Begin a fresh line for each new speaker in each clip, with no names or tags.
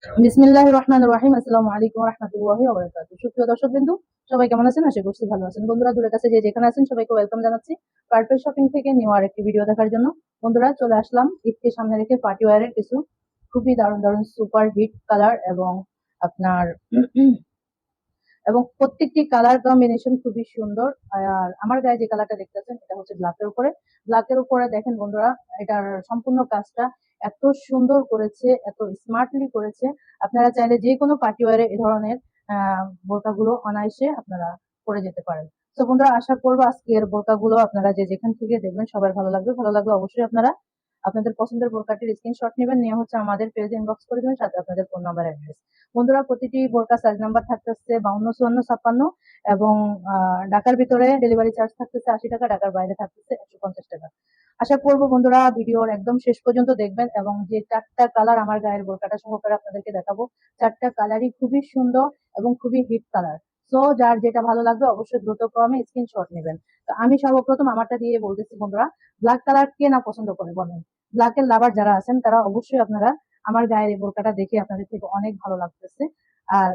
বিসমিল্লাহির রহমানির রহিম। আসসালামু আলাইকুম ওয়া রাহমাতুল্লাহি ওয়া বারাকাতুহু। সুপ্রিয় দর্শকবৃন্দ, সবাই কেমন আছেন? আশা করছি ভালো আছেন। বন্ধুরা, দূরের কাছে যে যেখানে আছেন সবাইকে ওয়েলকাম জানাচ্ছি পার্পল শপিং থেকে নিউ আরেকটি ভিডিও দেখার জন্য। বন্ধুরা, চলে আসলাম ঈদকে সামনে রেখে পার্টি ওয়্যারের কিছু খুবই দারুণ দারুণ সুপার হিট কালার এবং আপনার এবং প্রত্যেকটি কালার কম্বিনেশন খুবই সুন্দর। আর আমার গায়ে যে কালারটা দেখতেছেন এটা হচ্ছে ব্ল্যাকের উপরে দেখেন বন্ধুরা, এটার সম্পূর্ণ কাজটা এত সুন্দর করেছে, এত স্মার্টলি করেছে। আপনারা চাইলে যে কোনো পার্টি ওয়ারে এই ধরনের বোরকাগুলো অনায়াসে আপনারা পরে যেতে পারেন। তো বন্ধুরা, আশা করবো আজকের বোরকাগুলো আপনারা যে যেখান থেকে দেখবেন সবার ভালো লাগবে। ভালো লাগলে অবশ্যই আপনারা আপনাদের পছন্দের বোরকাটির স্ক্রিনশট নেবেন, নিয়ে হচ্ছে আমাদের পেজে ইনবক্স করে দেবেন, সাথে আপনাদের ফোন নাম্বার, অ্যাড্রেস। বন্ধুরা, প্রতিটি বোরকা সাইজ নাম্বার থাকতেছে 52, 54, 56 এবং ঢাকার ভিতরে ডেলিভারি চার্জ থাকতেছে 80 টাকা, ঢাকার বাইরে থাকতেছে 150 টাকা। আশা করবো বন্ধুরা ভিডিওর একদম শেষ পর্যন্ত দেখবেন এবং যে চারটা কালার আমার গায়ের বোরকাটা সহকারে আপনাদেরকে দেখাবো, চারটা কালারই খুবই সুন্দর এবং খুবই হিট কালার। সো যার যেটা ভালো লাগবে অবশ্যই দ্রুতক্রমে স্ক্রিনশট নেবেন। তো আমি সর্বপ্রথম আমারটা দিয়ে বলতেছি বন্ধুরা, ব্ল্যাক কালার কে না পছন্দ করে বলেন? ব্ল্যাক এর লাভার যারা আছেন তারা অবশ্যই আপনারা আমার গায়ের এই বোরকাটা দেখে আপনাদের থেকে অনেক ভালো লাগতেছে। আর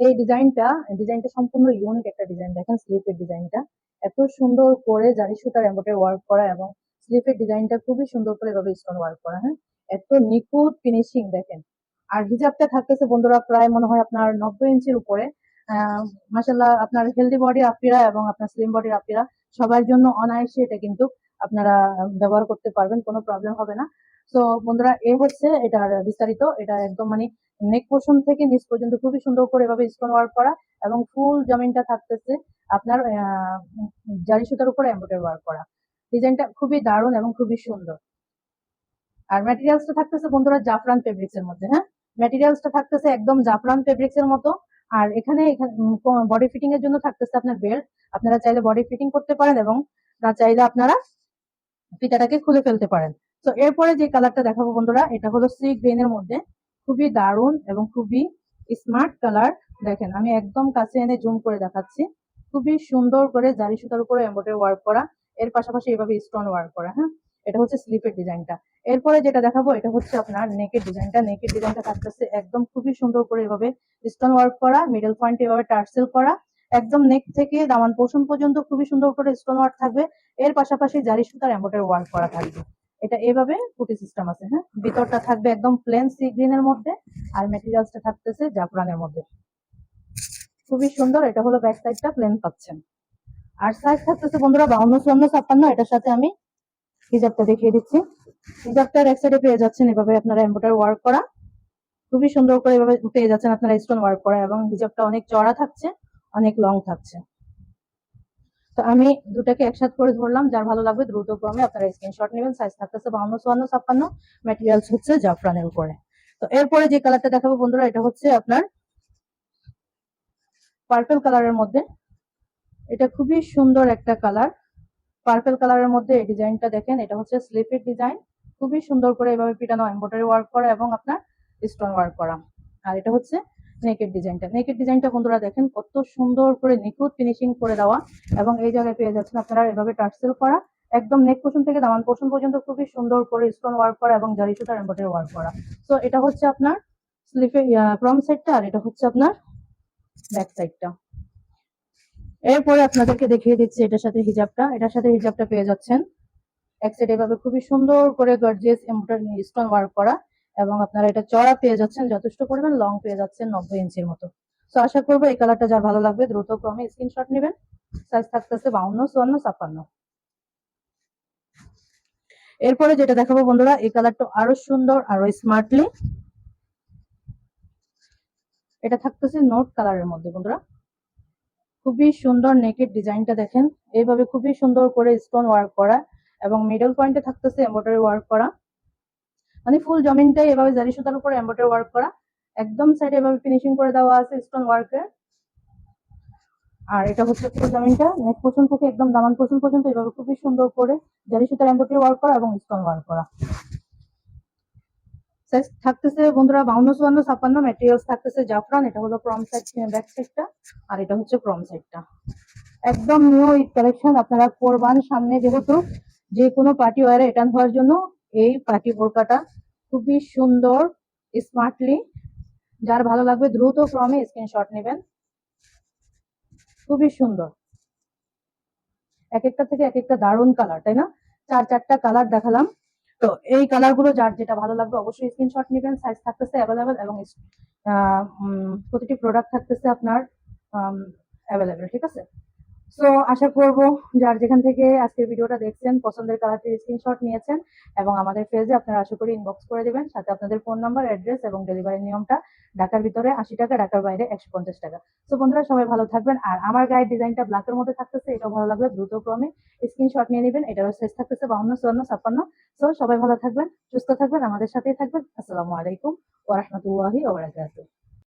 এই ডিজাইনটা সম্পূর্ণ ইউনিক একটা ডিজাইন। দেখেন স্লিপের ডিজাইনটা এত সুন্দর করে জারি সুতার এমব্রয়ডারি ওয়ার্ক করা এবং স্লিপের ডিজাইনটা খুবই সুন্দর করে এভাবে স্টোন ওয়ার্ক করা। হ্যাঁ, এত নিখুঁত ফিনিশিং দেখেন। আর হিজাবটা থাকতেছে বন্ধুরা প্রায় মনে হয় আপনার 90 ইঞ্চির উপরে। মাসাল্লাহ, আপনার হেলদি বডি আপিরা এবং আপনার স্লিম বডির আপিরা সবার জন্য অনায়াসে এটা কিন্তু আপনারা ব্যবহার করতে পারবেন, কোনো প্রবলেম হবে না। তো বন্ধুরা, এ হচ্ছে এটার বিস্তারিত। এটা একদম মানে নেক পোর্শন থেকে নিচ পর্যন্ত খুবই সুন্দর করে এভাবে স্টোন ওয়ার্ক করা এবং ফুল জমিনটা থাকতেছে আপনার জারি সুতার উপরে এমব্রয়ডারি ওয়ার্ক করা। ডিজাইনটা খুবই দারুণ এবং খুবই সুন্দর। আর ম্যাটেরিয়ালসটা থাকতেছে বন্ধুরা জাফরান ফেব্রিক্স এর মধ্যে। হ্যাঁ, ম্যাটেরিয়ালসটা থাকতেছে একদম জাফরান ফেব্রিক্স এর মতো। আর এখানে বডি ফিটিং এর জন্য থাকতেছে আপনার বেল্ট। আপনারা চাইলে বডি ফিটিং করতে পারেন এবং না চাইলে আপনারা ফিতাটাকে খুলে ফেলতে পারেন। তো এরপরে যে কালারটা দেখাবো বন্ধুরা, এটা হলো সি গ্রিন এর মধ্যে। খুবই দারুণ এবং খুবই স্মার্ট কালার। দেখেন, আমি একদম কাছে এনে জুম করে দেখাচ্ছি। খুবই সুন্দর করে জারি সুতার উপরে এমব্রয়ডারি ওয়ার্ক করা, এর পাশাপাশি এভাবে স্টোন ওয়ার্ক করা। হ্যাঁ, এটা হচ্ছে স্লিপের ডিজাইনটা। এরপরে যেটা দেখাবো এটা হচ্ছে আপনার নেকের ডিজাইনটা থাকতেছে একদম খুবই সুন্দর করে এভাবে স্টোন ওয়ার্ক করা, মিডল পয়েন্টে এভাবে টার্সেল করা, একদম নেক থেকে দামান পোর্শন পর্যন্ত খুবই সুন্দর করে স্টোন ওয়ার্ক থাকবে। এর পাশাপাশি জারি সুতার এমব্রয়ডারি ওয়ার্ক করা থাকবে। এটা এভাবে পুটি সিস্টেম আছে। হ্যাঁ, ভিতরটা থাকবে একদম প্লেন সি গ্রিন এর মধ্যে আর ম্যাটেরিয়ালসটা থাকতেছে জাফরানের মধ্যে। খুবই সুন্দর। এটা হলো ব্যাক সাইডটা, প্লেন পাচ্ছেন। আর সাইজ থাকতেছে বন্ধুরা 52, 54, 56। এটার সাথে আমি হিজাবটা দেখিয়ে দিচ্ছি। হিজাবটার এক সাইডে পেয়ে যাচ্ছেন এভাবে আপনারা এমব্রয়ডারি ওয়ার্ক করা, খুবই সুন্দর করে এভাবে পেয়ে যাচ্ছেন আপনারা স্টোন ওয়ার্ক করা এবং হিজাবটা অনেক চড়া থাকছে, অনেক লং থাকছে। তো আমি দুটাকে একসাথে করে ধরলাম, যার ভালো লাগবে দ্রুত ক্রমে আপনারা স্ক্রিনশট নেবেন। সাইজ থাকতেছে 52, 54, 56। ম্যাটেরিয়ালস হচ্ছে জাফরানের উপরে। তো এরপরে যে কালারটা দেখাবো বন্ধুরা, এটা হচ্ছে আপনার পার্পল কালারের মধ্যে। এটা খুবই সুন্দর একটা কালার। পার্পল কালারের মধ্যে এই ডিজাইনটা দেখেন, এটা হচ্ছে স্লিপের ডিজাইন। খুবই সুন্দর করে এভাবে পিটানো এমব্রয়ডারি ওয়ার্ক করা এবং আপনার স্টোন ওয়ার্ক করা। আর এটা হচ্ছে নেকের ডিজাইনটা বন্ধুরা দেখেন কত সুন্দর করে নিখুঁত ফিনিশিং করে দেওয়া এবং এই জায়গায় পেয়ে যাচ্ছেন আপনারা এভাবে টার্সেল করা, একদম নেক পোর্শন থেকে দামান পোর্শন পর্যন্ত খুবই সুন্দর করে স্টোন ওয়ার্ক করা এবং জারি সুতার এমব্রয়ডারি ওয়ার্ক করা। তো এটা হচ্ছে আপনার স্লিপের ফ্রন্ট সাইডটা আর এটা হচ্ছে আপনার ব্যাক সাইডটা। এরপরে আপনাদেরকে দেখিয়ে দিচ্ছি এটার সাথে হিজাবটা পেয়ে যাচ্ছেন এক সাইড এভাবে খুবই সুন্দর করে গর্জিয়াস এমব্রয়ডারি স্টোন ওয়ার্ক করা এবং আপনারা এটা চড়া পেয়ে যাচ্ছেন যথেষ্ট পরিমাণ, লং পেয়ে যাচ্ছেন 90 ইঞ্চির মতো। তো আশা করবো এই কালারটা যার ভালো লাগবে দ্রুত ক্রমে স্ক্রিনশট নেবেন। সাইজ থাকতেছে 52, 54, 56। এরপরে যেটা দেখাবো বন্ধুরা, এই কালারটা আরো সুন্দর, আরো স্মার্টলি। এটা থাকতেছে নোট কালারের মধ্যে বন্ধুরা। খুবই সুন্দর নেকের ডিজাইনটা দেখেন, এইভাবে খুবই সুন্দর করে স্টোন ওয়ার্ক করা এবং মিডল পয়েন্টে থাকতেছে এমব্রয়ডারি ওয়ার্ক করা, মানে ফুল জমিনটাই এভাবে জারি সুতার উপর এমব্রয়ডারি ওয়ার্ক করা, একদম সাইডে এভাবে ফিনিশিং করে দেওয়া আছে স্টোন ওয়ার্কের। আর এটা হচ্ছে ফুল জমিনটা নেক পোর্শন থেকে একদম দামান পোর্শন পর্যন্ত এভাবে খুবই সুন্দর করে জারি সুতার এমব্রয়ডারি ওয়ার্ক করা এবং স্টোন ওয়ার্ক করা। সাইজ থাকতেছে বন্ধুরা 52, 54, 56। ম্যাটেরিয়ালস থাকতেছে জাফরান। এটা হলো ক্রম সাইড, ব্যাক সাইডটা, আর এটা হচ্ছে ক্রম সাইডটা। একদম নিউ কালেকশন। আপনারা কোরবান সামনে, যেহেতু যে কোনো পার্টি ওয়ারে অ্যাটেন্ড হওয়ার জন্য এই পার্টি বোরকাটা খুবই সুন্দর স্মার্টলি যার ভালো লাগবে দ্রুত ক্রমে স্ক্রিনশট নেবেন। খুবই সুন্দর, এক একটা থেকে এক একটা দারুণ কালার, তাই না? চারটা কালার দেখালাম। তো এই কালার গুলো যার যেটা ভালো লাগবে অবশ্যই স্ক্রিনশট নেবেন। সাইজ থাকতেছে অ্যাভেলেবেল এবং প্রতিটি প্রোডাক্ট থাকতেছে আপনার অ্যাভেলেবেল, ঠিক আছে? সো আশা করব যার যেখান থেকে আজকের ভিডিওটা দেখছেন পছন্দের কালারটির স্ক্রিনশট নিয়েছেন এবং আমাদের পেজে আপনারা আশা করি ইনবক্স করে দিবেন, সাথে আপনাদের ফোন নাম্বার, অ্যাড্রেস এবং ডেলিভারির নিয়মটা ঢাকার ভিতরে 80 টাকা, ঢাকার বাইরে 150 টাকা। তো বন্ধুরা সবাই ভালো থাকবেন। আর আমার গায়ের ডিজাইনটা ব্ল্যাকের মধ্যে থাকতেছে, এটাও ভালো লাগবে দ্রুত ক্রমে স্ক্রিনশট নিয়ে নেবেন। এটারও সাইজ থাকতেছে 52, 54, 56। সো সবাই ভালো থাকবেন, সুস্থ থাকবেন, আমাদের সাথেই থাকবেন। আসসালামু আলাইকুম ওয়া রাহমাতুল্লাহি ওয়া বারাকাতুহু।